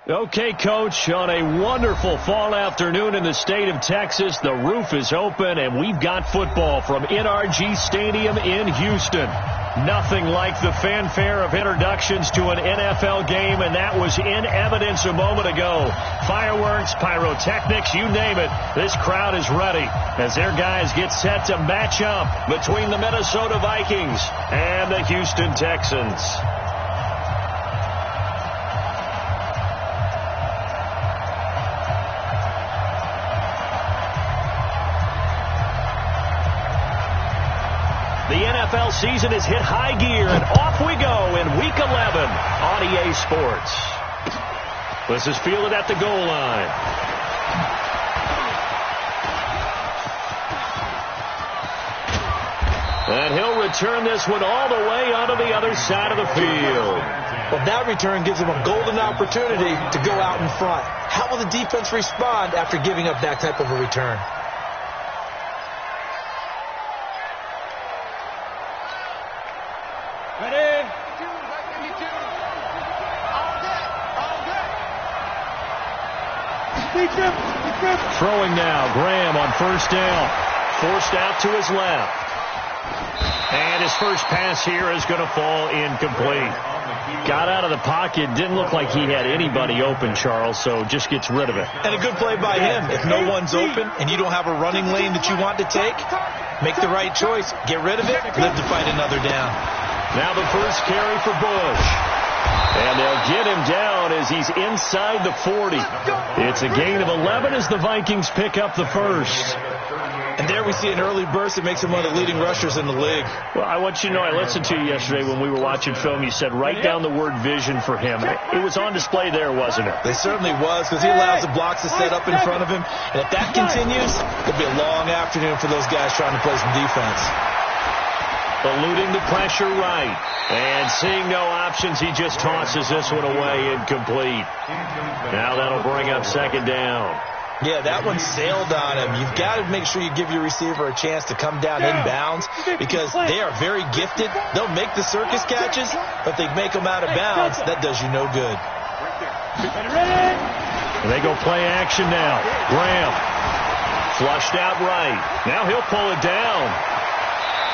Okay, Coach, on a wonderful fall afternoon in the state of Texas, the roof is open, and we've got football from NRG Stadium in Houston. Nothing like the fanfare of introductions to an NFL game, and that was in evidence a moment ago. Fireworks, pyrotechnics, you name it, this crowd is ready as their guys get set to match up between the Minnesota Vikings and the Houston Texans. The NFL season has hit high gear, and off we go in Week 11 on EA Sports. This is fielded at the goal line. And he'll return this one all the way onto the other side of the field. Well, that return gives him a golden opportunity to go out in front. How will the defense respond after giving up that type of a return? Throwing now, Graham on first down. Forced out to his left. And his first pass here is going to fall incomplete. Got out of the pocket. Didn't look like he had anybody open, Charles, so just gets rid of it. And a good play by him. If no one's open and you don't have a running lane that you want to take, make the right choice. Get rid of it. Live to fight another down. Now the first carry for Bush. And they'll get him down as he's inside the 40. It's a gain of 11 as the Vikings pick up the first. And there we see an early burst that makes him one of the leading rushers in the league. Well, I want you to know, I listened to you yesterday when we were watching film. You said write down the word vision for him. It was on display there, wasn't it? It certainly was, because he allows the blocks to set up in front of him. And if that continues, it'll be a long afternoon for those guys trying to play some defense. Eluding the pressure right. And seeing no options, he just tosses this one away incomplete. Now that'll bring up second down. Yeah, that one sailed on him. You've got to make sure you give your receiver a chance to come down inbounds because they are very gifted. They'll make the circus catches, but they make them out of bounds. That does you no good. And they go play action now. Graham flushed out right. Now he'll pull it down.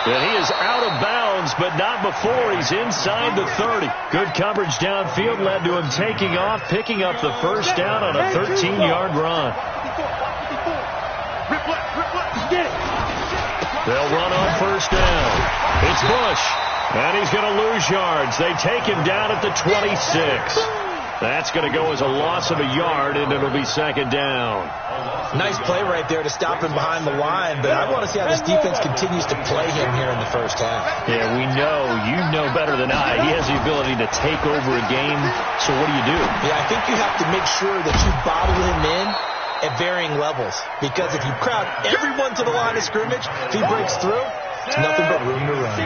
And he is out of bounds, but not before he's inside the 30. Good coverage downfield led to him taking off, picking up the first down on a 13-yard run. They'll run on first down. It's Bush, and he's going to lose yards. They take him down at the 26. That's going to go as a loss of a yard, and it'll be second down. Nice play right there to stop him behind the line, but I want to see how this defense continues to play him here in the first half. Yeah, we know. You know better than I. He has the ability to take over a game, so what do you do? Yeah, I think you have to make sure that you bottle him in at varying levels, because if you crowd everyone to the line of scrimmage, if he breaks through, it's nothing but room to run.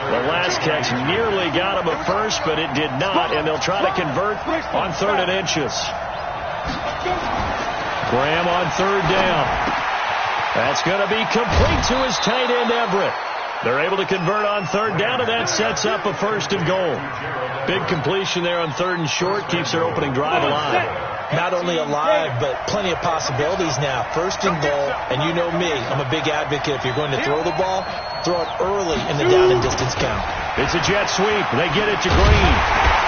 The last catch nearly got him at first, but it did not, and they'll try to convert on 3rd and inches. Graham on 3rd down. That's going to be complete to his tight end, Everett. They're able to convert on 3rd down, and that sets up a 1st and goal. Big completion there on 3rd and short, keeps their opening drive alive. Not only alive, but plenty of possibilities now. 1st and goal, and you know me, I'm a big advocate. If you're going to throw the ball, throw it early in the down and distance count. It's a jet sweep. They get it to Green.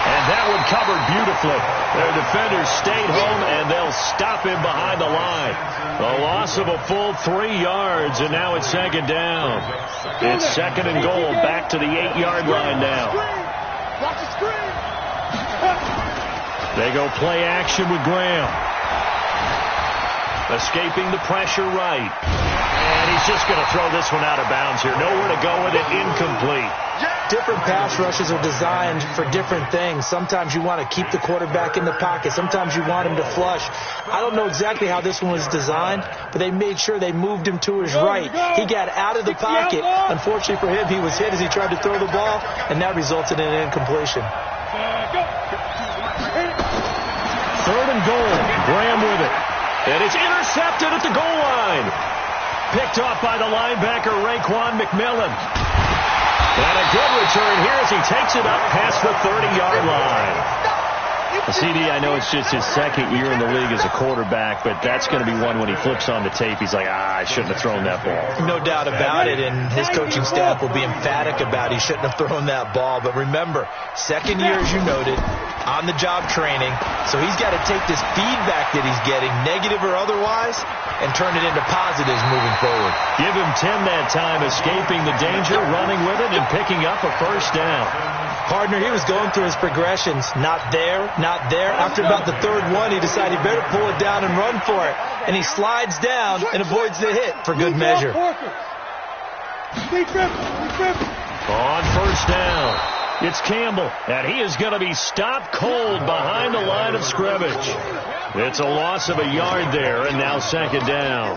And that one covered beautifully. Their defenders stayed home, and they'll stop him behind the line. A loss of a full 3 yards, and now it's second down. It's 2nd and goal, back to the 8-yard line now. Watch the screen. They go play action with Graham. Escaping the pressure right. And he's just going to throw this one out of bounds here. Nowhere to go with it. Incomplete. Different pass rushes are designed for different things. Sometimes you want to keep the quarterback in the pocket. Sometimes you want him to flush. I don't know exactly how this one was designed, but they made sure they moved him to his right. He got out of the pocket. Unfortunately for him, he was hit as he tried to throw the ball, and that resulted in an incompletion. 3rd and goal. Graham with it. And it's intercepted at the goal line. Picked off by the linebacker, Raekwon McMillan. And a good return here as he takes it up past the 30-yard line. CD, I know it's just his second year in the league as a quarterback, but that's going to be one when he flips on the tape. He's like, I shouldn't have thrown that ball. No doubt about it, and his coaching staff will be emphatic about he shouldn't have thrown that ball. But remember, second year, as you noted, on-the-job training, so he's got to take this feedback that he's getting, negative or otherwise, and turn it into positives moving forward. Give him 10 that time, escaping the danger, running with it, and picking up a first down. Partner, he was going through his progressions. Not there, not there. After about the third one, he decided he better pull it down and run for it. And he slides down and avoids the hit for good measure. On first down, it's Campbell, and he is going to be stopped cold behind the line of scrimmage. It's a loss of a yard there, and now second down.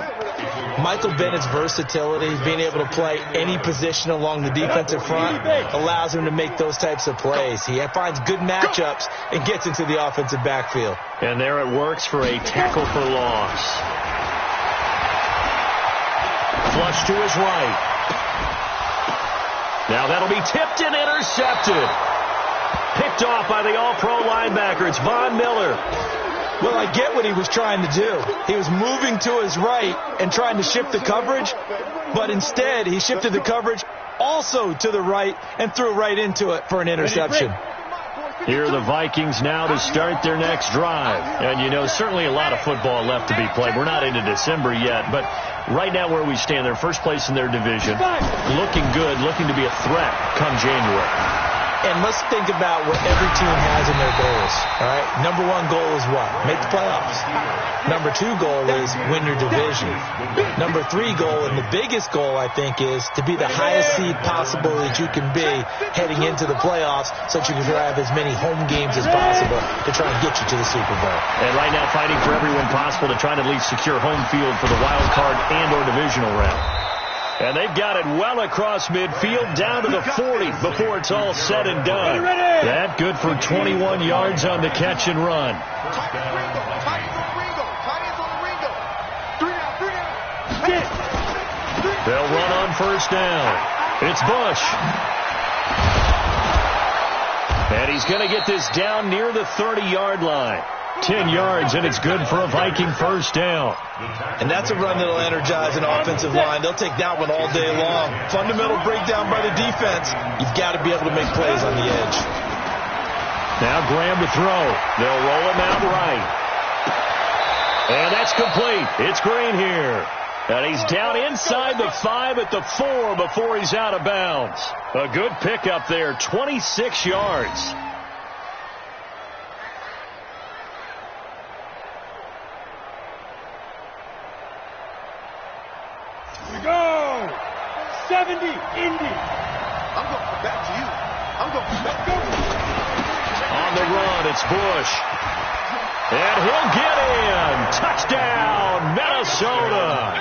Michael Bennett's versatility, being able to play any position along the defensive front, allows him to make those types of plays. He finds good matchups and gets into the offensive backfield. And there it works for a tackle for loss. Flush to his right. Now that'll be tipped and intercepted. Picked off by the all-pro linebacker. It's Von Miller. Well, I get what he was trying to do. He was moving to his right and trying to shift the coverage, but instead he shifted the coverage also to the right and threw right into it for an interception. Here are the Vikings now to start their next drive. And, you know, certainly a lot of football left to be played. We're not into December yet, but right now where we stand, they're first place in their division, looking good, looking to be a threat come January. And let's think about what every team has in their goals, all right? Number one goal is what? Make the playoffs. Number two goal is win your division. Number three goal, and the biggest goal, I think, is to be the highest seed possible that you can be heading into the playoffs so that you can drive as many home games as possible to try and get you to the Super Bowl. And right now fighting for everyone possible to try and at least secure home field for the wild card and or divisional round. And they've got it well across midfield, down to the 40 before it's all said and done. That good for 21 yards on the catch and run. They'll run on first down. It's Bush. And he's going to get this down near the 30-yard line. 10 yards, and it's good for a Viking first down. And that's a run that'll energize an offensive line. They'll take that one all day long. Fundamental breakdown by the defense. You've got to be able to make plays on the edge. Now Graham to throw. They'll roll him out right. And that's complete. It's Green here. And he's down inside the 5 at the 4 before he's out of bounds. A good pickup there, 26 yards. Go! 70, Indy. I'm going back to you. I'm going back to you. On the run, it's Bush. And he'll get in. Touchdown, Minnesota.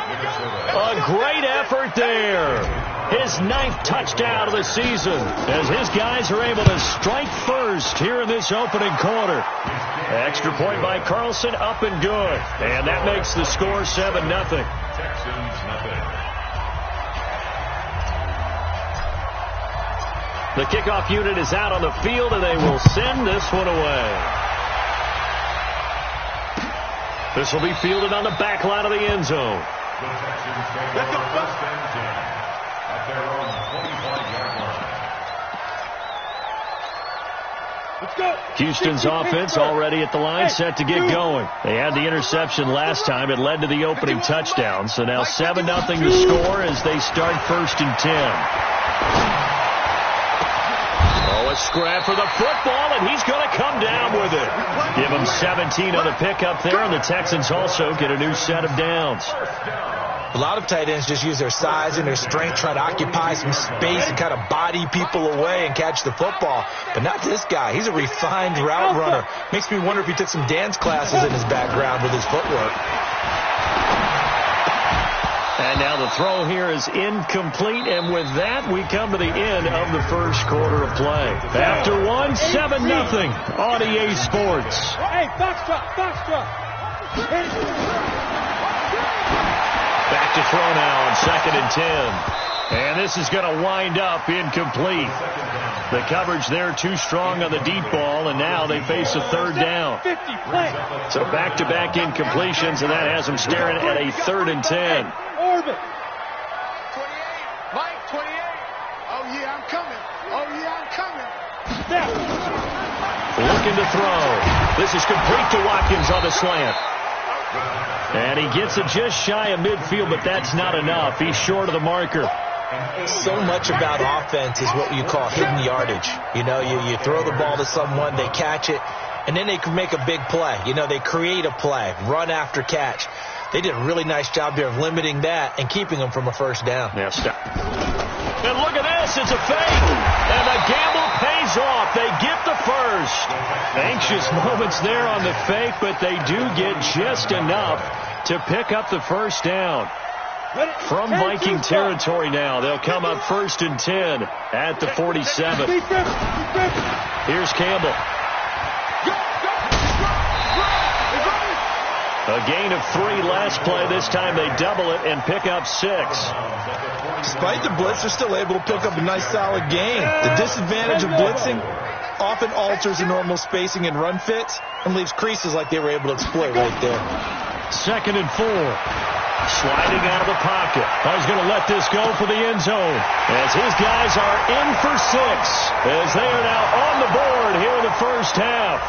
A great effort there. His 9th touchdown of the season as his guys are able to strike first here in this opening quarter. Extra point by Carlson, up and good. And that makes the score 7-0. Texans, nothing. The kickoff unit is out on the field, and they will send this one away. This will be fielded on the back line of the end zone. Houston's offense already at the line, set to get going. They had the interception last time. It led to the opening touchdown. So now 7-0 to score as they start 1st and 10. Oh, a scrap for the football, and he's going to come down with it. Give him 17 on the pickup there, and the Texans also get a new set of downs. A lot of tight ends just use their size and their strength, try to occupy some space and kind of body people away and catch the football. But not this guy. He's a refined route runner. Makes me wonder if he took some dance classes in his background with his footwork. And now the throw here is incomplete, and with that, we come to the end of the first quarter of play. After one, 7-0 on EA Sports. Hey, box drop. Back back to throw now on 2nd and 10. And this is going to wind up incomplete. The coverage there too strong on the deep ball, and now they face a 3rd down. So back-to-back incompletions, and that has them staring at a 3rd and 10. Orbit. 28. Mike, 28. Oh, yeah, I'm coming. Oh, yeah, I'm coming. Looking to throw. This is complete to Watkins on the slant. And he gets it just shy of midfield, but that's not enough. He's short of the marker. So much about offense is what you call hidden yardage. You know, you throw the ball to someone, they catch it, and then they can make a big play. You know, they create a play, run after catch. They did a really nice job there of limiting that and keeping them from a 1st down. Yeah, stop. And look at this. It's a fake. And the gamble pays off. They get the 1st. Anxious moments there on the fake, but they do get just enough to pick up the 1st down. From Viking territory now, they'll come up 1st and 10 at the 47. Here's Campbell. A gain of 3 last play. This time they double it and pick up 6. Despite the blitz, they're still able to pick up a nice solid gain. The disadvantage of blitzing often alters the normal spacing and run fits and leaves creases like they were able to exploit right there. 2nd and 4. Sliding out of the pocket. He's going to let this go for the end zone as his guys are in for 6 as they are now on the board here in the 1st half.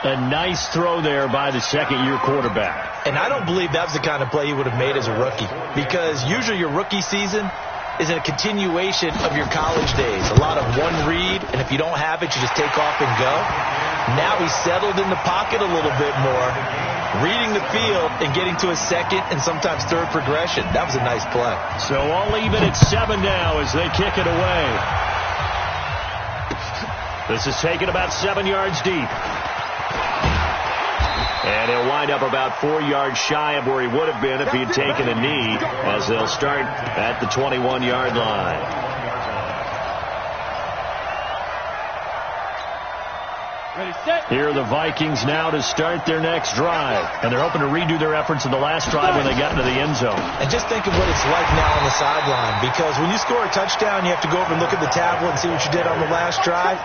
A nice throw there by the 2nd-year quarterback. And I don't believe that was the kind of play he would have made as a rookie, because usually your rookie season is a continuation of your college days. A lot of one read, and if you don't have it, you just take off and go. Now he's settled in the pocket a little bit more, reading the field and getting to a 2nd and sometimes 3rd progression. That was a nice play. So all even at 7 now as they kick it away. This is taken about 7 yards deep. And he'll wind up about 4 yards shy of where he would have been if he had taken a knee, as they'll start at the 21-yard line. Here are the Vikings now to start their next drive. And they're hoping to redo their efforts in the last drive when they got into the end zone. And just think of what it's like now on the sideline, because when you score a touchdown, you have to go over and look at the tablet and see what you did on the last drive.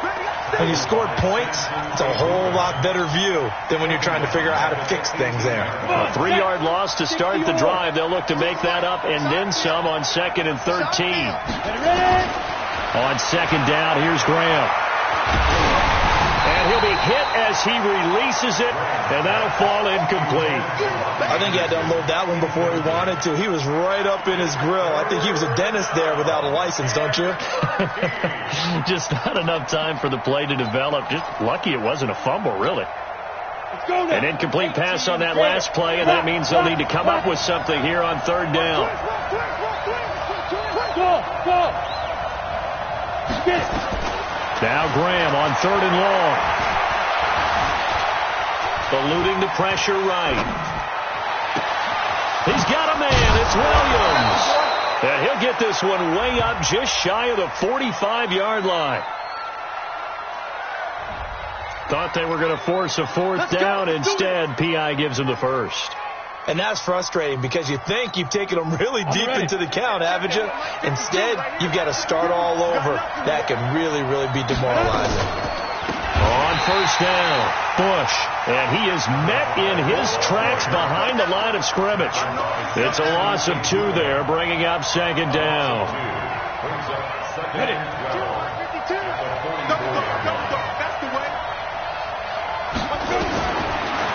When you scored points, it's a whole lot better view than when you're trying to figure out how to fix things there. A 3-yard loss to start the drive. They'll look to make that up and then some on 2nd and 13. On 2nd down, here's Graham. And he'll be hit as he releases it, and that'll fall incomplete. I think he had to unload that one before he wanted to. He was right up in his grill. I think he was a dentist there without a license, don't you? Just not enough time for the play to develop. Just lucky it wasn't a fumble, really. An incomplete pass on that last play, and that means they'll need to come up with something here on 3rd down. Now Graham on 3rd and long. Eluding the pressure right. He's got a man. It's Williams. And he'll get this one way up just shy of the 45-yard line. Thought they were going to force a 4th down. Instead, P.I. gives him the 1st. And that's frustrating because you think you've taken them really deep into the count, haven't you? Instead, you've got to start all over. That can really, really be demoralizing. On 1st down, Bush. And he is met in his tracks behind the line of scrimmage. It's a loss of 2 there, bringing up 2nd down.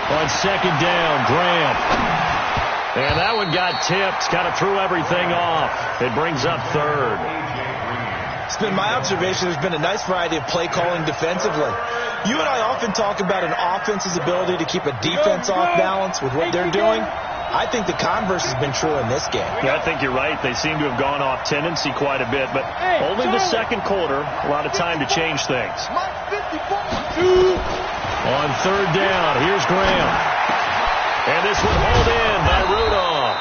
On 2nd down, Graham. And that one got tipped. Kind of threw everything off. It brings up 3rd. It's been my observation there's been a nice variety of play calling defensively. You and I often talk about an offense's ability to keep a defense off balance with what they're doing. I think the converse has been true in this game. Yeah, I think you're right. They seem to have gone off tendency quite a bit, but only the 2nd quarter, a lot of time to change things. On 3rd down, here's Graham. And this one hauled in by Rudolph.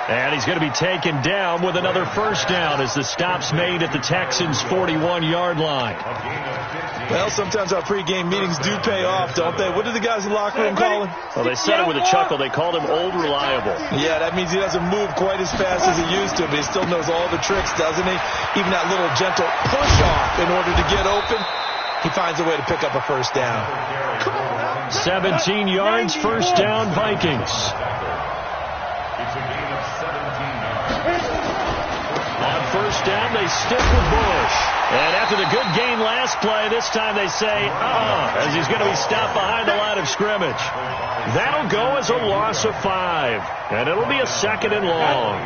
And he's going to be taken down with another first down as the stop's made at the Texans' 41-yard line. Well, sometimes our pregame meetings do pay off, don't they? What do the guys in the locker room call him? Well, they said it with a chuckle. They called him Old Reliable. Yeah, that means he doesn't move quite as fast as he used to, but he still knows all the tricks, doesn't he? Even that little gentle push-off in order to get open. He finds a way to pick up a first down. 17 yards, first down, Vikings. On first down, they stick with Bush. And after the good gain last play, this time they say, as he's going to be stopped behind the line of scrimmage. That'll go as a loss of 5. And it'll be a second and long.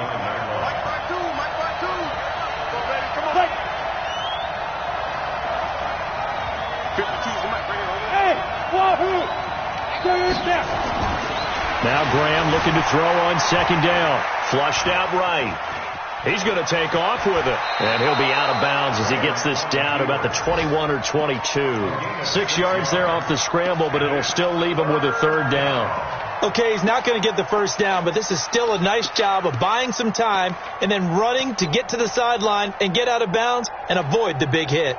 Now Graham looking to throw on second down. Flushed out right. He's going to take off with it. And he'll be out of bounds as he gets this down about the 21 or 22. 6 yards there off the scramble, but it'll still leave him with a third down. Okay, he's not going to get the first down, but this is still a nice job of buying some time and then running to get to the sideline and get out of bounds and avoid the big hit.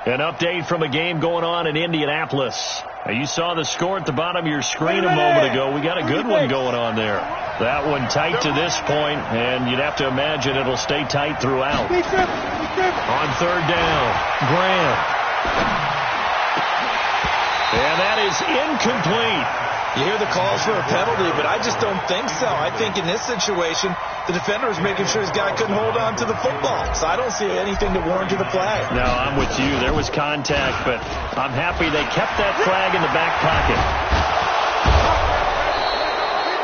An update from a game going on in Indianapolis. You saw the score at the bottom of your screen a moment ago. We got a good one going on there. That one tight to this point, and you'd have to imagine it'll stay tight throughout. On third down, Graham. And that is incomplete. You hear the calls for a penalty, but I just don't think so. I think in this situation, the defender was making sure his guy couldn't hold on to the football. So I don't see anything to warrant the flag. No, I'm with you. There was contact, but I'm happy they kept that flag in the back pocket.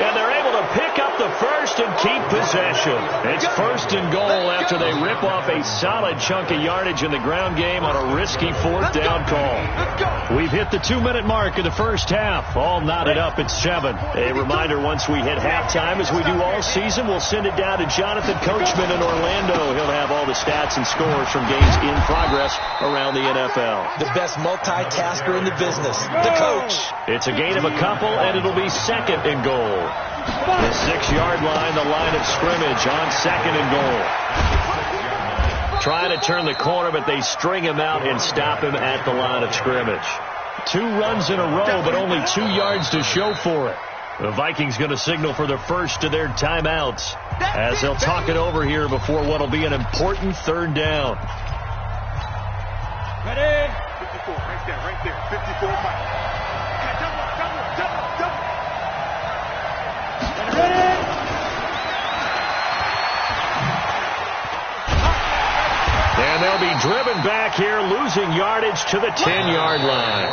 And they're able to pick up the first and keep possession. It's first and goal after they rip off a solid chunk of yardage in the ground game on a risky fourth down call. We've hit the 2-minute mark of the first half. All knotted up at 7. A reminder, once we hit halftime, as we do all season, we'll send it down to Jonathan Coachman in Orlando. He'll have all the stats and scores from games in progress around the NFL. The best multitasker in the business, the coach. It's a gain of a couple, and it'll be second and goal. The 6-yard line, the line of scrimmage on second and goal. Trying to turn the corner, but they string him out and stop him at the line of scrimmage. 2 runs in a row, but only 2 yards to show for it. The Vikings going to signal for the first of their timeouts as they'll talk it over here before what will be an important third down. Ready? 54, right there, 54, Mike. Double. And they'll be driven back here, losing yardage to the 10-yard line.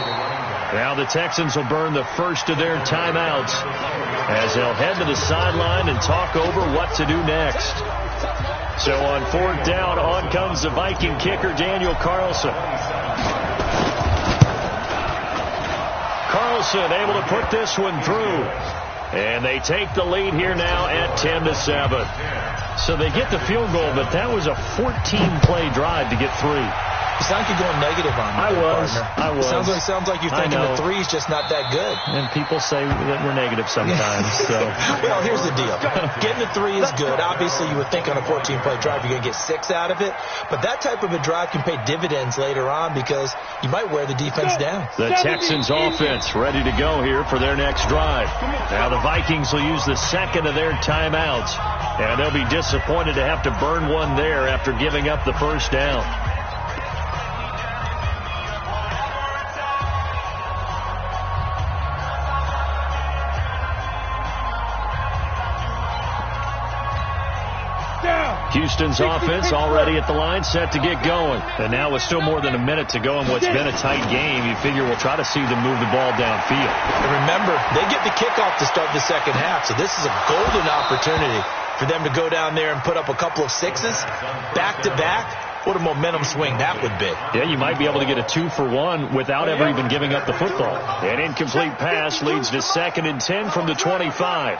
Now the Texans will burn the first of their timeouts as they'll head to the sideline and talk over what to do next. So on fourth down, on comes the Viking kicker, Daniel Carlson. Carlson able to put this one through. And they take the lead here now at 10-7. So they get the field goal, but that was a 14-play drive to get 3. You sound like you're going negative on me. I was. Sounds like you're thinking the 3's just not that good. And people say that we're negative sometimes. So. Well, here's the deal. Getting the 3 is good. Obviously, you would think on a 14-play drive you're going to get 6 out of it. But that type of a drive can pay dividends later on because you might wear the defense down. The Texans offense ready to go here for their next drive. Now the Vikings will use the second of their timeouts. And they'll be disappointed to have to burn one there after giving up the first down. Houston's offense already at the line, set to get going. And now with still more than a minute to go in what's been a tight game, you figure we'll try to see them move the ball downfield. And remember, they get the kickoff to start the second half, so this is a golden opportunity for them to go down there and put up a couple of 6s back-to-back. What a momentum swing that would be. Yeah, you might be able to get a 2-for-1 without ever even giving up the football. An incomplete pass leads to 2nd and 10 from the 25.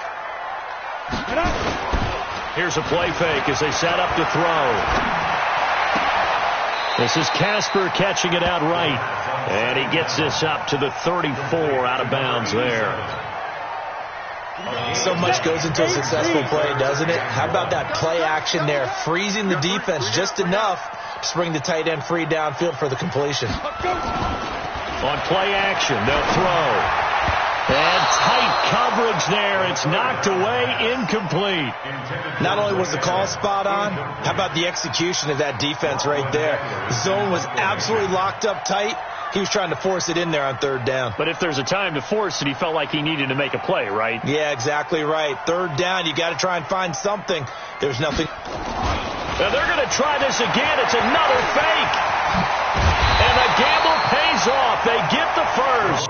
Here's a play fake as they set up to throw. This is Casper catching it out right. And he gets this up to the 34 out of bounds there. So much goes into a successful play, doesn't it? How about that play action there, freezing the defense just enough to bring the tight end free downfield for the completion. On play action, they'll throw. And tight coverage there. It's knocked away, incomplete. Not only was the call spot on, how about the execution of that defense right there? The zone was absolutely locked up tight. He was trying to force it in there on third down. But if there's a time to force it, he felt like he needed to make a play, right? Yeah, exactly right. Third down, you got to try and find something. There's nothing. Now they're going to try this again. It's another fake. And the gamble pays off. They get the first.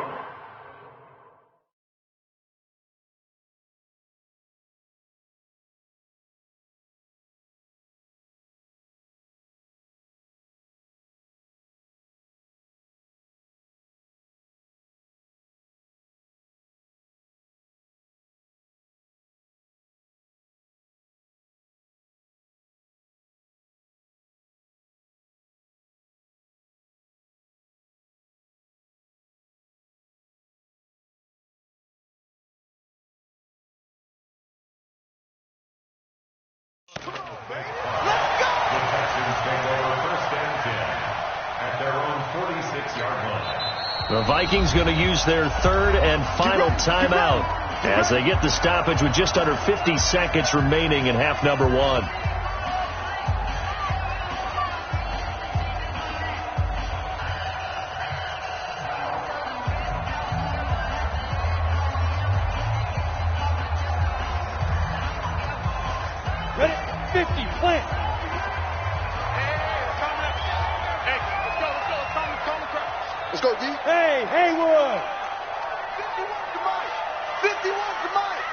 The Vikings going to use their third and final timeout as they get the stoppage with just under 50 seconds remaining in half number one. Ready? 50, plant. Let's go, D. Hey, Haywood. 51 to Mike. 51 to Mike.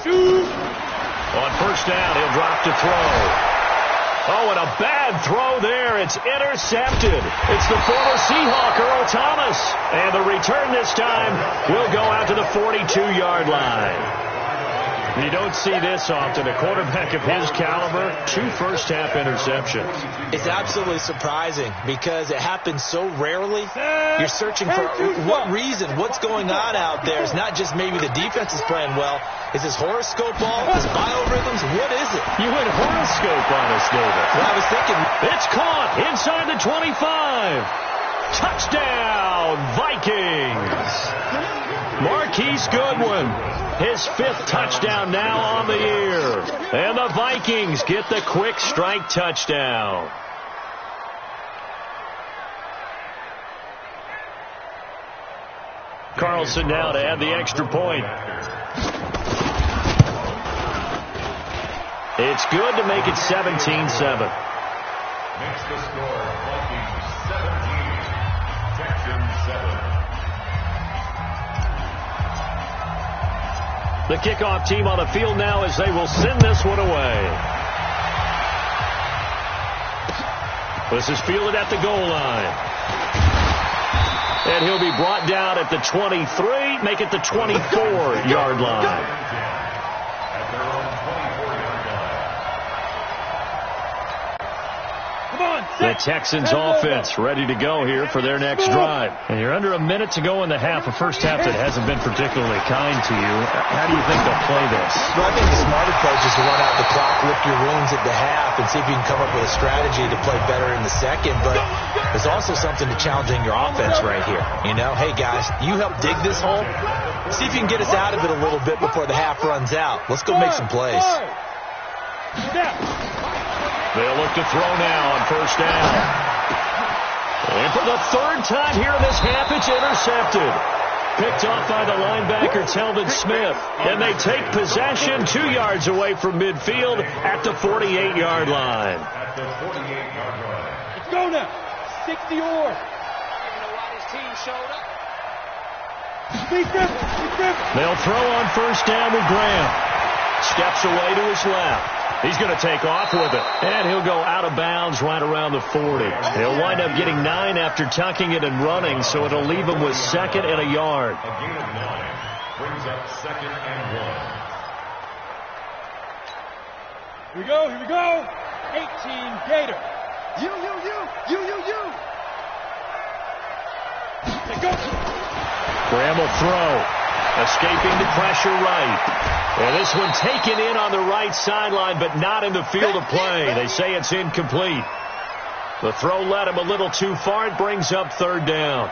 Shoot. On first down, he'll drop to throw. Oh, and a bad throw there. It's intercepted. It's the former Seahawk, Earl Thomas. And the return this time will go out to the 42-yard line. You don't see this often. A quarterback of his caliber, 2 first-half interceptions. It's absolutely surprising because it happens so rarely. You're searching for what reason, what's going on out there. It's not just maybe the defense is playing well. Is this horoscope ball? Is biorhythms? What is it? You went horoscope on us, David. Well, I was thinking. It's caught inside the 25. Touchdown, Vikings. Marquise Goodwin, his 5th touchdown now on the year. And the Vikings get the quick strike touchdown. Carlson now to add the extra point. It's good to make it 17-7. Makes the score Vikings 17, Texans 7. The kickoff team on the field now as they will send this one away. This is fielded at the goal line. And he'll be brought down at the 23, make it the 24-yard line. At their own 24-yard line. The Texans offense ready to go here for their next drive. And you're under a minute to go in the half, a first half that hasn't been particularly kind to you. How do you think they'll play this? Well, I think the smart approach is to run out the clock, lick your wounds at the half, and see if you can come up with a strategy to play better in the second. But there's also something to challenging your offense right here. You know, hey, guys, you help dig this hole. See if you can get us out of it a little bit before the half runs out. Let's go make some plays. They'll look to throw now on first down. And for the 3rd time here in this half, it's intercepted. Picked off by the linebacker, Telvin Smith. And they take possession 2 yards away from midfield at the 48-yard line. At the 48-yard line. Let's go now. 60 or. You know why this team showed up? They'll throw on first down with Graham. Steps away to his left. He's going to take off with it. And he'll go out of bounds right around the 40. He'll wind up getting 9 after tucking it and running, so it'll leave him with 2nd and a yard. A gain of 9 brings up 2nd and 1. Here we go. 18 Gator. You. Let's go. Graham will throw. Escaping the pressure right. And this one taken in on the right sideline, but not in the field of play. They say it's incomplete. The throw led him a little too far. It brings up third down.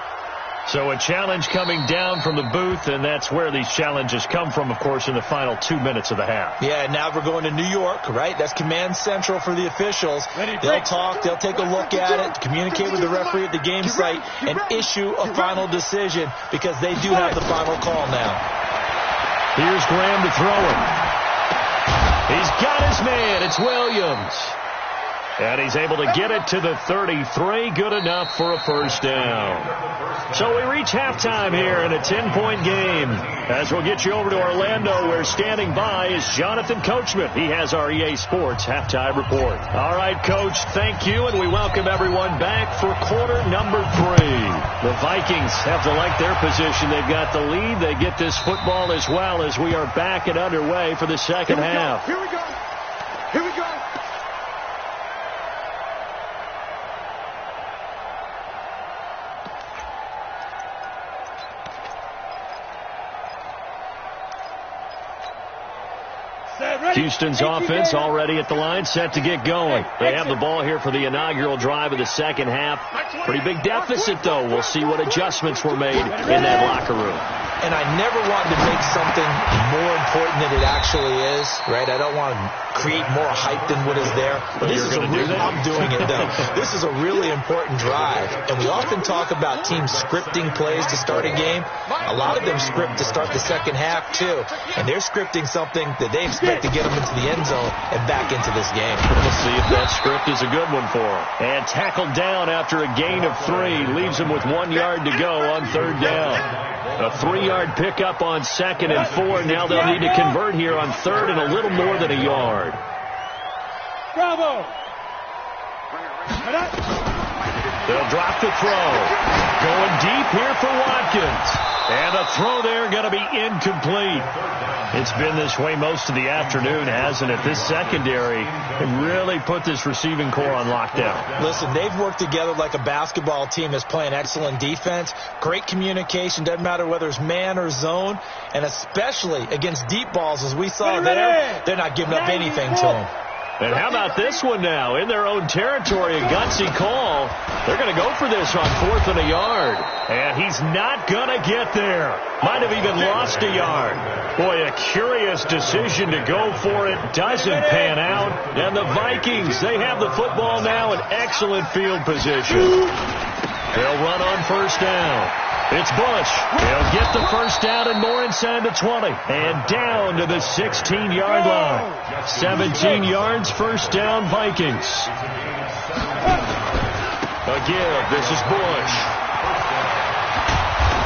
So a challenge coming down from the booth, and that's where these challenges come from, of course, in the final 2 minutes of the half. Yeah, now we're going to New York, right? That's command central for the officials. They'll talk, they'll take a look at it, communicate with the referee at the game site, and issue a final decision because they do have the final call now. Here's Graham to throw it. He's got his man. It's Williams. And he's able to get it to the 33. Good enough for a first down. So we reach halftime here in a 10-point game. As we'll get you over to Orlando, where standing by is Jonathan Coachman. He has our EA Sports halftime report. All right, Coach, thank you, and we welcome everyone back for quarter number 3. The Vikings have to like their position. They've got the lead. They get this football as well as we are back and underway for the second half. Here we go. Here we go. Houston's offense already at the line, set to get going. They have the ball here for the inaugural drive of the second half. Pretty big deficit, though. We'll see what adjustments were made in that locker room. And I never want to make something more important than it actually is, right? I don't want to create more hype than what is there. But this is I'm doing it, though. This is a really important drive. And we often talk about teams scripting plays to start a game. A lot of them script to start the second half, too. And they're scripting something that they expect to get them into the end zone and back into this game. We'll see if that script is a good one for them. And tackled down after a gain of 3. Leaves them with 1 yard to go on third down. A 3-yard pickup on second and 4. Now they'll need to convert here on third and a little more than a yard. Bravo. They'll drop the throw. Going deep here for Watkins. And a throw there going to be incomplete. It's been this way most of the afternoon, hasn't it? This secondary can really put this receiving core on lockdown. Listen, they've worked together like a basketball team that's playing excellent defense. Great communication. Doesn't matter whether it's man or zone. And especially against deep balls, as we saw there, they're not giving up anything to them. And how about this one now? In their own territory, a gutsy call. They're going to go for this on 4th and a yard. And he's not going to get there. Might have even lost a yard. Boy, a curious decision to go for it. Doesn't pan out. And the Vikings, they have the football now in excellent field position. They'll run on first down. It's Bush. He'll get the first down and more inside the 20. And down to the 16-yard line. 17 yards, first down, Vikings. Again, this is Bush.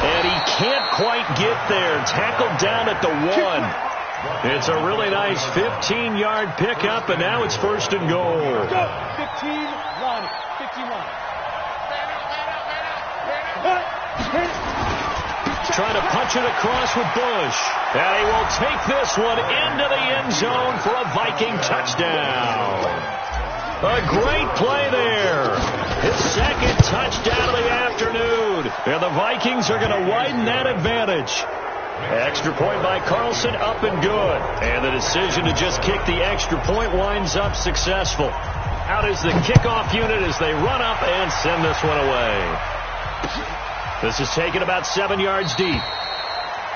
And he can't quite get there. Tackled down at the 1. It's a really nice 15-yard pickup, and now it's first and goal. 15, Lonnie. 15, Lonnie. Trying to punch it across with Bush. And he will take this one into the end zone for a Viking touchdown. A great play there. His second touchdown of the afternoon. And the Vikings are going to widen that advantage. Extra point by Carlson, up and good. And the decision to just kick the extra point winds up successful. Out is the kickoff unit as they run up and send this one away. This is taken about 7 yards deep.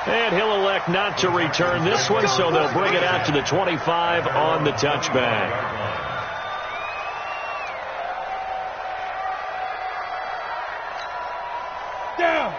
And he'll elect not to return this one, so they'll bring it out to the 25 on the touchback.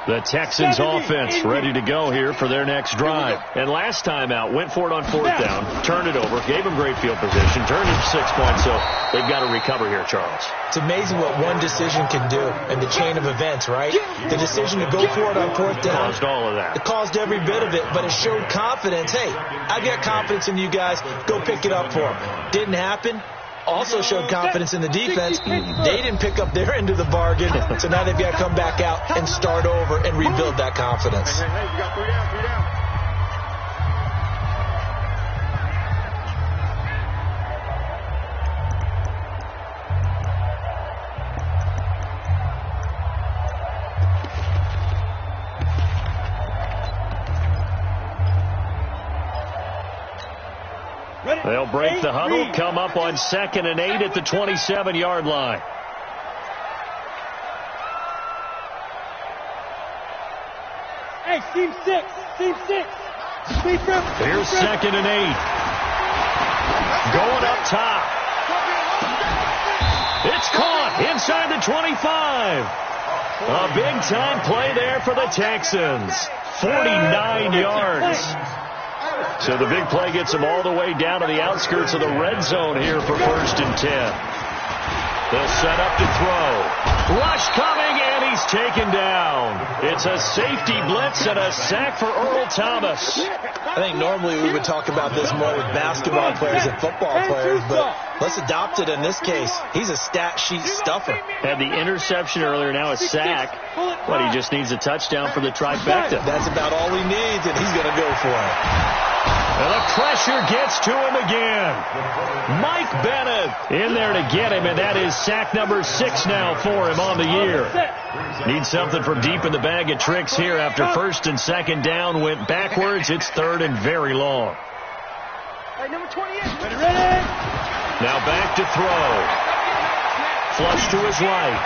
The Texans offense ready to go here for their next drive. And last time out, went for it on 4th down, turned it over, gave them great field position, turned it 6 points, so they've got to recover here, Charles. It's amazing what one decision can do in the chain of events, right? The decision to go for it on 4th down. Caused all of that. It caused every bit of it, but it showed confidence. Hey, I've got confidence in you guys. Go pick it up for them. Didn't happen. Also showed confidence in the defense. They didn't pick up their end of the bargain, so now they've got to come back out and start over and rebuild that confidence. Hey, you got 3 down, 3 down. They'll break the huddle, come up on 2nd and 8 at the 27-yard line. Hey, team 6. Here's 2nd and 8. Going up top. It's caught inside the 25. A big-time play there for the Texans. 49 yards. So the big play gets them all the way down to the outskirts of the red zone here for 1st and 10. They'll set up to throw. Rush coming, and he's taken down. It's a safety blitz and a sack for Earl Thomas. I think normally we would talk about this more with basketball players and football players, but let's adopt it in this case. He's a stat sheet stuffer. Had the interception earlier, now a sack. But he just needs a touchdown for the trifecta. That's about all he needs, and he's going to go for it. And the pressure gets to him again. Mike Bennett in there to get him, and that is sack number 6 now for him on the year. Needs something from deep in the bag of tricks here after 1st and 2nd down. Went backwards. It's 3rd and very long. Number 28. Ready. Now back to throw. Flush to his right.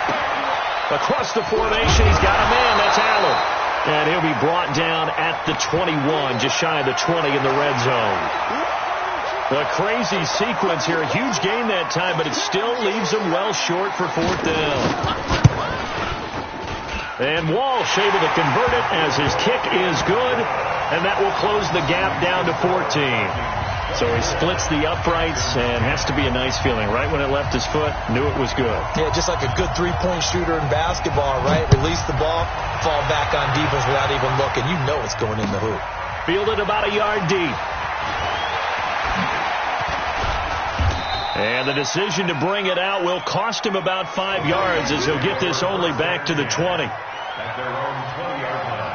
Across the formation, he's got a man. That's Allen. And he'll be brought down at the 21, just shy of the 20 in the red zone. A crazy sequence here. A huge gain that time, but it still leaves him well short for 4th down. And Walsh able to convert it as his kick is good, and that will close the gap down to 14. So he splits the uprights, and has to be a nice feeling. Right when it left his foot, knew it was good. Yeah, just like a good three-point shooter in basketball, right? Release the ball, fall back on defense without even looking. You know it's going in the hoop. Fielded about a yard deep. And the decision to bring it out will cost him about 5 yards, as he'll get this only back to the 20. At their own 20-yard line.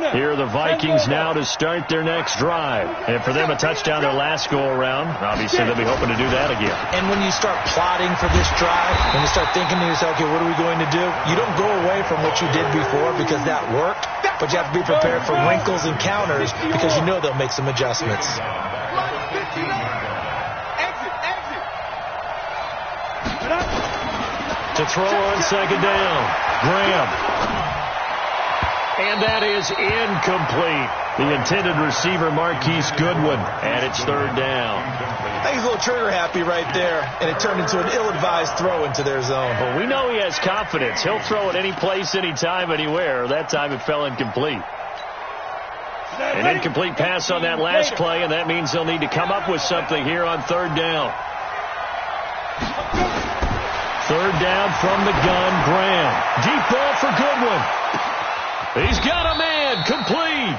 Here are the Vikings now to start their next drive. And for them, a touchdown their last go-around. Obviously, they'll be hoping to do that again. And when you start plotting for this drive, when you start thinking to yourself, okay, what are we going to do? You don't go away from what you did before because that worked, but you have to be prepared for wrinkles and counters because you know they'll make some adjustments. To throw on 2nd down, Graham. And that is incomplete. The intended receiver, Marquise Goodwin, and it's 3rd down. I think he's a little trigger happy right there, and it turned into an ill-advised throw into their zone. Well, we know he has confidence. He'll throw it any place, anytime, anywhere. That time it fell incomplete. An incomplete pass on that last play, and that means they'll need to come up with something here on 3rd down. 3rd down from the gun, Graham. Deep ball for Goodwin. He's got a man, complete.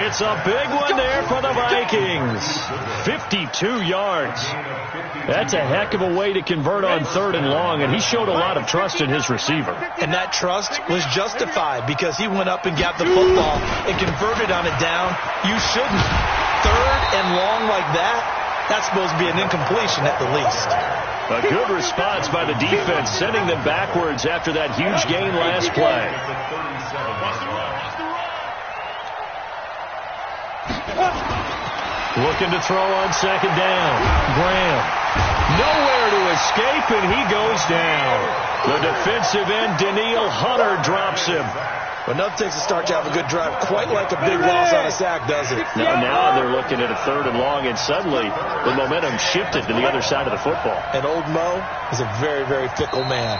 It's a big one there for the Vikings. 52 yards. That's a heck of a way to convert on 3rd and long, and he showed a lot of trust in his receiver. And that trust was justified because he went up and got the football and converted on it down. You shouldn't. 3rd and long like that, that's supposed to be an incompletion at the least. A good response by the defense, sending them backwards after that huge gain last play. Looking to throw on 2nd down. Graham. Nowhere to escape, and he goes down. The defensive end, Daniil Hunter, drops him. But enough takes to start to have a good drive, quite like a big loss on a sack, does it? Now they're looking at a 3rd and long, and suddenly the momentum shifted to the other side of the football. And old Mo is a very, very fickle man.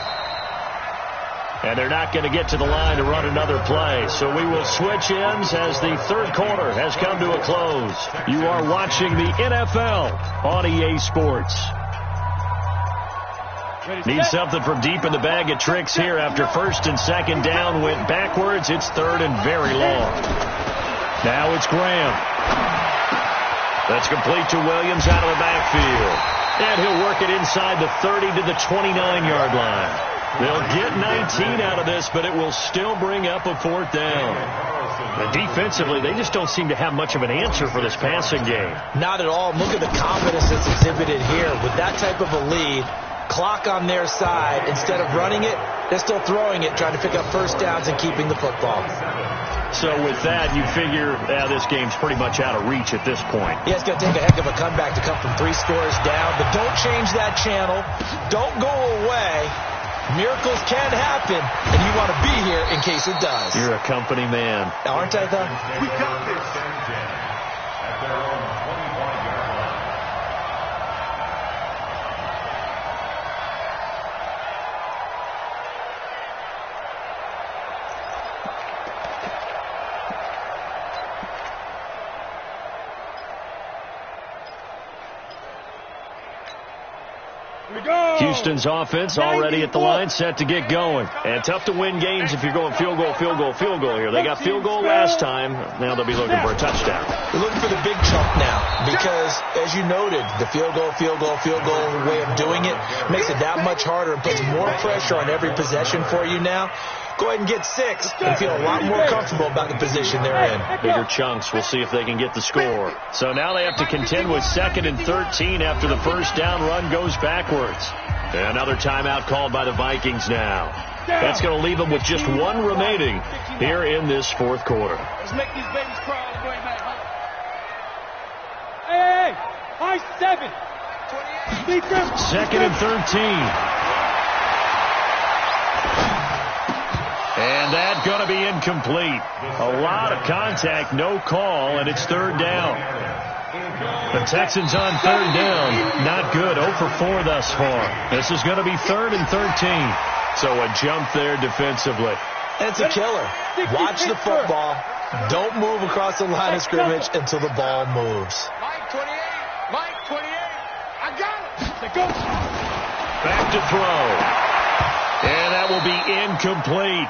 And they're not going to get to the line to run another play. So we will switch ends as the 3rd quarter has come to a close. You are watching the NFL on EA Sports. Need something from deep in the bag of tricks here after 1st and 2nd down. Went backwards. It's 3rd and very long. Now it's Graham. That's complete to Williams out of the backfield. And he'll work it inside the 30 to the 29-yard line. They'll get 19 out of this, but it will still bring up a 4th down. And defensively, they just don't seem to have much of an answer for this passing game. Not at all. Look at the confidence that's exhibited here. With that type of a lead, clock on their side, instead of running it, they're still throwing it, trying to pick up first downs and keeping the football. So with that, you figure this game's pretty much out of reach at this point. Yeah, it's going to take a heck of a comeback to come from 3 scores down, but don't change that channel. Don't go away. Miracles can happen, and you want to be here in case it does. You're a company man. Aren't I, though? We got this. At their own 25-yard line. Houston's offense already at the line, set to get going. And tough to win games if you're going field goal here. They got field goal last time. Now they'll be looking for a touchdown. We're looking for the big chunk now because, as you noted, the field goal way of doing it makes it that much harder and puts more pressure on every possession for you now. Go ahead and get 6 and feel a lot more comfortable about the position they're in. Bigger chunks. We'll see if they can get the score. So now they have to contend with 2nd and 13 after the first down run goes backwards. Another timeout called by the Vikings now. That's going to leave them with just 1 remaining here in this 4th quarter. Let's make these babies cry all the way back. Hey, high 7. 2nd and 13. And that's going to be incomplete. A lot of contact, no call, and it's 3rd down. The Texans on 3rd down. Not good. 0 for 4 thus far. This is going to be 3rd and 13. So a jump there defensively. And it's a killer. Watch the football. Don't move across the line of scrimmage until the ball moves. Mike 28. Mike 28. I got it. Let's go. Back to throw. And that will be incomplete.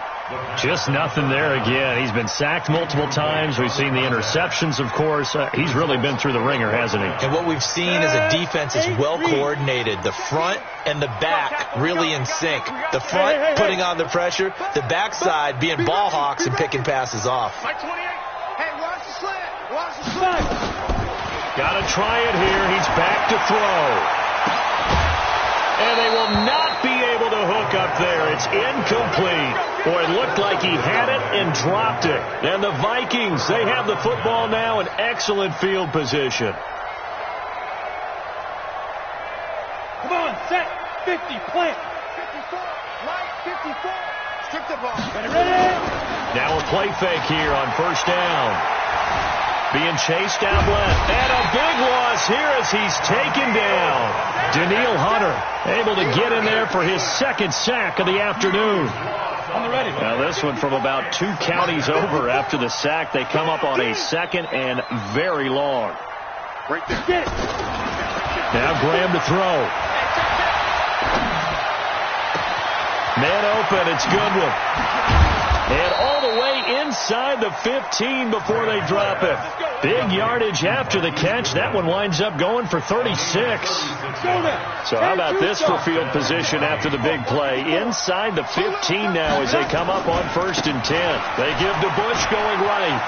Just nothing there again. He's been sacked multiple times. We've seen the interceptions, of course. He's really been through the ringer, hasn't he? And what we've seen is a defense is well coordinated. The front and the back really in sync. The front putting on the pressure. The backside being ball hawks and picking passes off. Mike 28. Hey, watch the slant. Watch the slant. Got to try it here. He's back to throw. And they will not be able to hook up there. It's incomplete. Boy, it looked like he had it and dropped it. And the Vikings, they have the football now in excellent field position. Come on, set. 50, plant. 54. Mike 54. Strip the ball. Ready? Now a play fake here on 1st down. Being chased out left. And a big loss here as he's taken down. Daniil Hunter able to get in there for his 2nd sack of the afternoon. On the ready. Now this one from about 2 counties over after the sack. They come up on a 2nd and very long. Right there. Get it. Now Graham to throw. Man open. It's Goodwin. And all the way inside the 15 before they drop it. Big yardage after the catch. That one winds up going for 36. So how about this for field position after the big play? Inside the 15 now as they come up on 1st and 10. They give to Bush going right.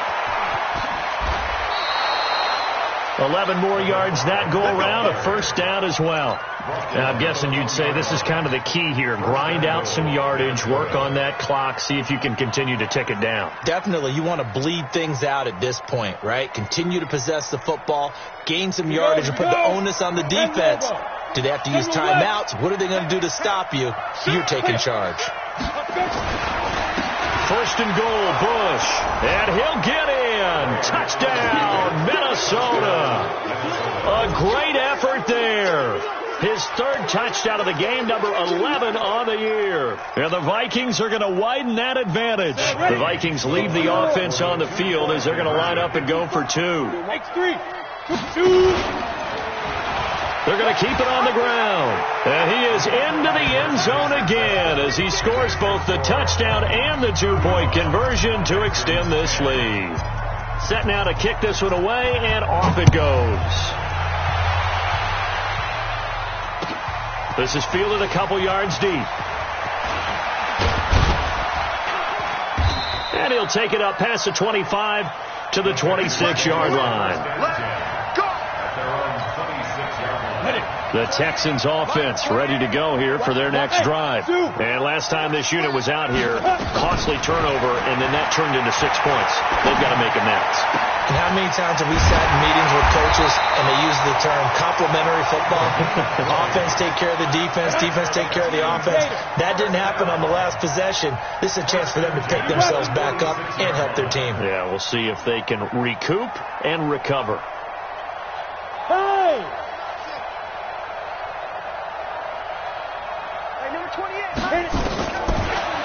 11 more yards that go around, a 1st down as well. Now, I'm guessing you'd say this is kind of the key here. Grind out some yardage, work on that clock, see if you can continue to tick it down. Definitely. You want to bleed things out at this point, right? Continue to possess the football, gain some yardage, and put the onus on the defense. Do they have to use timeouts? What are they going to do to stop you? You're taking charge. 1st and goal, Bush. And he'll get in. Touchdown, Minnesota. A great effort there. His 3rd touchdown of the game, number 11 on the year. And the Vikings are going to widen that advantage. The Vikings leave the offense on the field as they're going to line up and go for 2. Makes 3. 2. They're going to keep it on the ground. And he is into the end zone again as he scores both the touchdown and the 2-point conversion to extend this lead. Set now to kick this one away, and off it goes. This is fielded a couple yards deep. And he'll take it up past the 25 to the 26-yard line. The Texans offense ready to go here for their next drive. And last time this unit was out here, costly turnover, and then that turned into 6 points. They've got to make amends. And how many times have we sat in meetings with coaches and they use the term complementary football? Offense take care of the defense, defense take care of the offense. That didn't happen on the last possession. This is a chance for them to pick themselves back up and help their team. Yeah, we'll see if they can recoup and recover. Hey!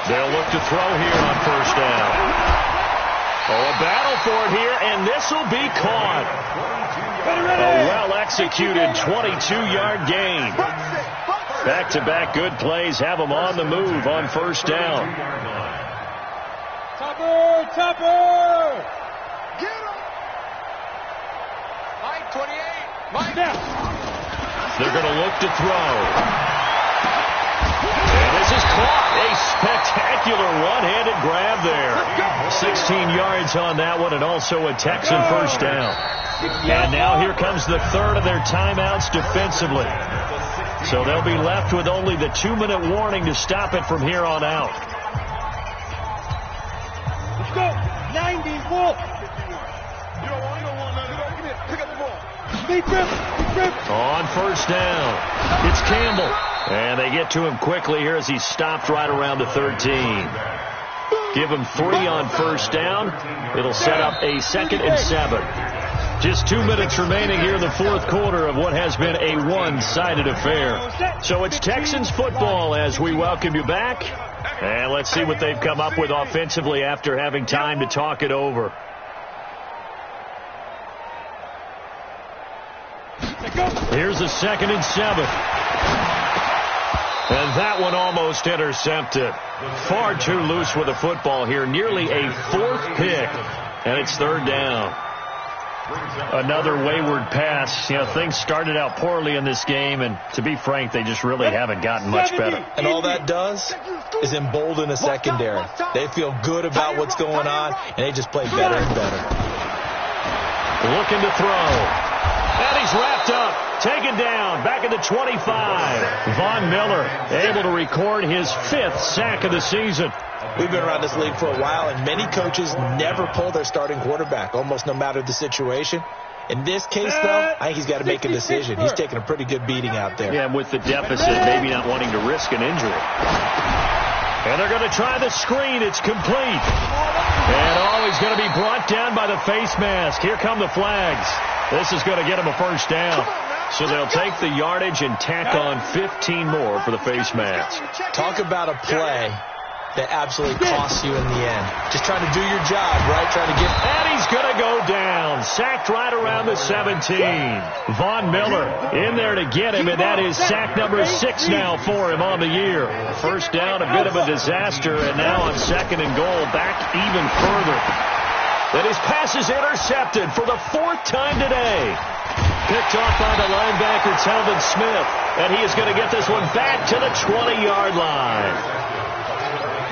They'll look to throw here on first down. Oh, a battle for it here, and this will be caught. A well-executed 22-yard gain. Back-to-back good plays have them on the move on first down. Topper! Get him! Mike 28. Mike. They're going to look to throw. And this is caught. A spectacular one-handed grab there. 16 yards on that one, and also a Texan first down. And now here comes the third of their timeouts defensively. So they'll be left with only the 2-minute warning to stop it from here on out. Let's go. 90, Wolf. You don't want none. Give me it. Pick up the ball. Big rip. On first down, it's Campbell. And they get to him quickly here as he's stopped right around the 13. Give him 3 on first down. It'll set up a 2nd and 7. Just 2 minutes remaining here in the fourth quarter of what has been a one-sided affair. So it's Texans football as we welcome you back. And let's see what they've come up with offensively after having time to talk it over. Here's a 2nd and 7. And that one almost intercepted. Far too loose with the football here. Nearly a 4th pick. And it's 3rd down. Another wayward pass. You know, things started out poorly in this game, and to be frank, they just really haven't gotten much better. And all that does is embolden the secondary. They feel good about what's going on, and they just play better and better. Looking to throw. And he's wrapped up, taken down, back at the 25. Von Miller able to record his 5th sack of the season. We've been around this league for a while, and many coaches never pull their starting quarterback, almost no matter the situation. In this case, though, I think he's got to make a decision. He's taking a pretty good beating out there. Yeah, with the deficit, maybe not wanting to risk an injury. And they're going to try the screen. It's complete. And he's going to be brought down by the face mask. Here come the flags. This is going to get him a first down. So they'll take the yardage and tack on 15 more for the face mask. Talk about a play that absolutely costs you in the end. Just trying to do your job, right? Trying to get... And he's going to go down. Sacked right around the 17. Von Miller in there to get him, and that is sack number 6 now for him on the year. First down, a bit of a disaster, and now on 2nd and goal, back even further. And his pass is intercepted for the 4th time today. Picked off by the linebacker, Telvin Smith, and he is going to get this one back to the 20-yard line.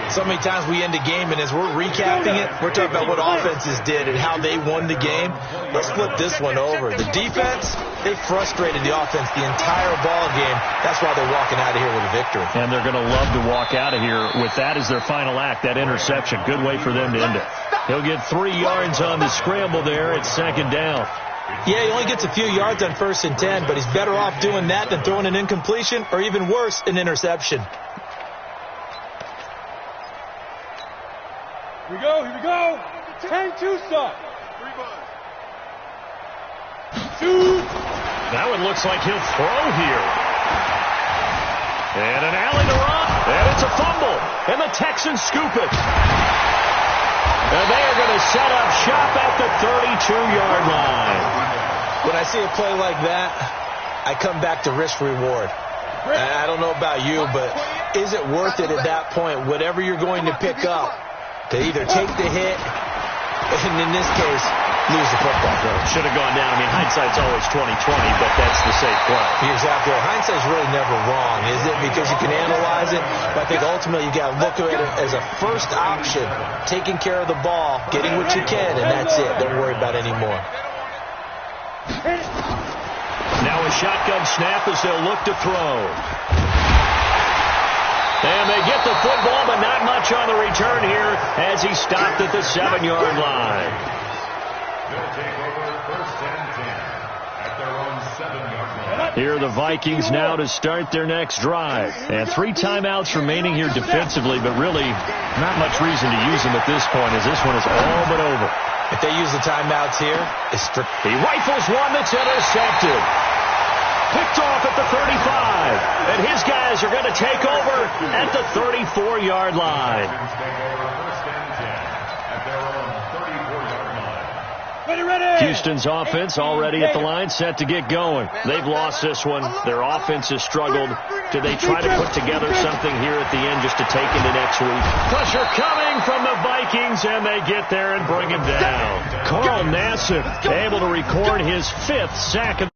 So many times we end a game, and as we're recapping it, we're talking about what offenses did and how they won the game. Let's flip this one over. The defense, they frustrated the offense the entire ball game. That's why they're walking out of here with a victory. And they're going to love to walk out of here with that as their final act, that interception. Good way for them to end it. He'll get 3 yards on the scramble there at 2nd down. Yeah, he only gets a few yards on 1st and 10, but he's better off doing that than throwing an incompletion or even worse, an interception. Here we go. 10-2 stop. Shoot. Now it looks like he'll throw here. And an alley to run. And it's a fumble. And the Texans scoop it. And they are going to set up shop at the 32-yard line. When I see a play like that, I come back to risk-reward. I don't know about you, but is it worth it at that point, whatever you're going to pick up, to either take the hit And in this case, lose the football. Should have gone down. I mean, hindsight's always 20/20, but that's the safe play. Exactly. Hindsight's really never wrong, is it? Because you can analyze it, but I think ultimately you got to look at it as a first option, taking care of the ball, getting what you can, and that's it. Don't worry about it anymore. Now a shotgun snap as they'll look to throw. And they get the football, but not much on the return here as he stopped at the 7-yard line. They'll take over 1st and 10 at their own 7-yard line. Here are the Vikings now to start their next drive. And 3 timeouts remaining here defensively, but really not much reason to use them at this point as this one is all but over. If they use the timeouts here, it's strict. He rifles one that's intercepted. Picked off at the 35. And his guys are going to take over at the 34-yard line. Take over 1st and 10 at their own 34-yard line. Houston's offense already at the line, set to get going. They've lost this one. Their offense has struggled. Do they try to put together something here at the end just to take into next week? Pressure coming from the Vikings, and they get there and bring him down. Carl Nassib able to record his 5th sack of